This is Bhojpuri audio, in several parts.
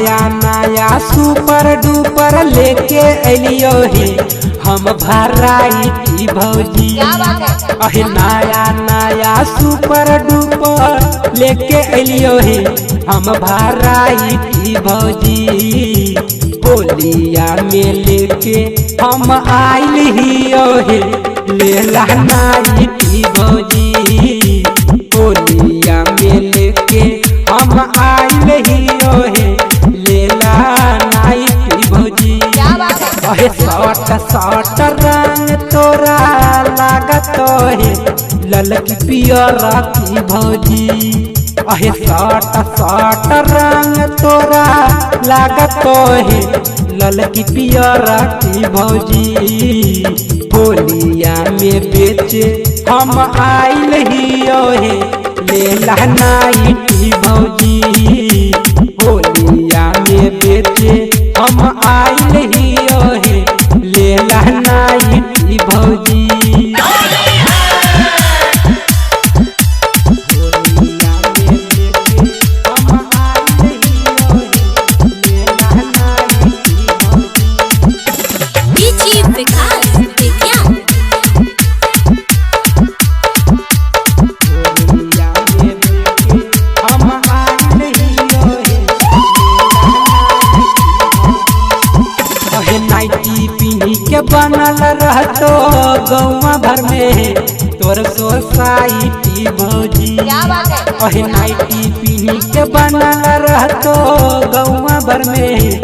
नया नया सुपर डुपर लेके अलियो हे हम भराई भौजी। अहे नया नया सुपर डुपर लेके अलियो हे हम भराई भौजी। होलिया में लेके हम आइल हियो हे लेला नाई भौजी। होलिया में लेके हम आइल हियो हे लेला नाई भौजी। अहे सट सट रंग तोरा लागत हे ललकी पियर की भौजी। अहे सट सट रंग तोरा लागत हे ललकी पियर की भौजी। होलिया में बेचे हम आइल हियो हे लेला नाई भौजी। होलिया में बेचे हम आइल हियो हे लेला नाई भौजी। नाइटी पीनी के बनल रहतो गौवा भर में तोर सोसाइटी भौजी। अहे नाइटी पीनी के बनल रहतो गौवा भर में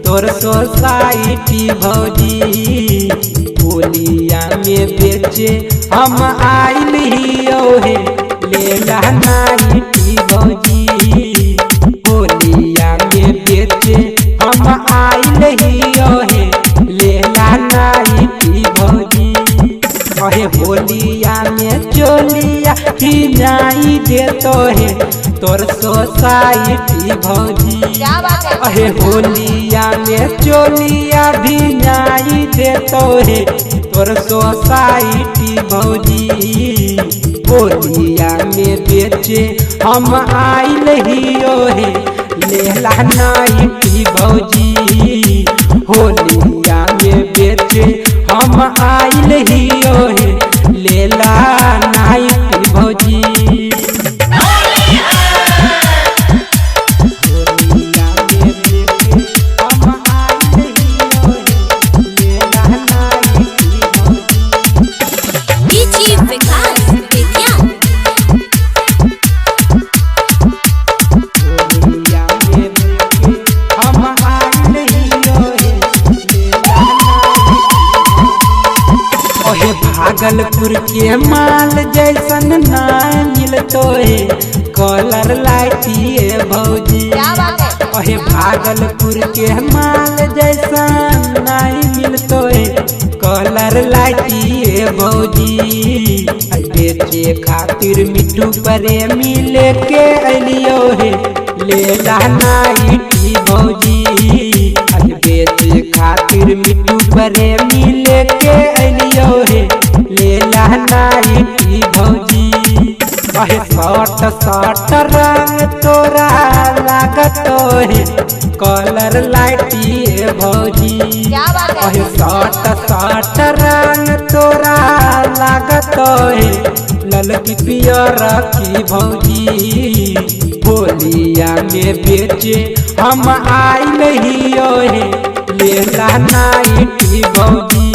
तोर सोसाइटी भौजी। होलिया में बेचे हम आइल हियो हे लेला नाइटी भौजी। होलिया में बेचे हम आइल हियो हे लेला नाई भौजी। अहे होलिया में चोलिया भिजाई देतो हे तोर सोसाइटी भौजी। अहे होलिया में चोलिया भिजाई देतो हे तोर सोसाइटी भौजी। होलिया में बेचे हम आइल हियो हे लेला नाई भौजी। होलिया में बेचे हम आइल हियो हे लेला नाई भौजी। भागलपुर के माल जैसन ना मिलतो है कलर लाइटिए भौजी। अहे भागलपुर के माल जैसन नहीं मिलतो है कलर लाइटिए भौजी। बेचे खातिर मिट्टू प्रेमी लेके अलियो है लेला नाई भौजी। बेचे खातिर मिट्टू प्रेमी लेके अलियो है लेला नाई भौजी। अहे सट सट रंग तोरा लागत हे कलर लाइटिए भौजी। अहे सट सट रंग तोरा लागत हे ललकी पियर की भौजी। होलिया में बेचे हम आइल हियो हे लेला नाई भौजी।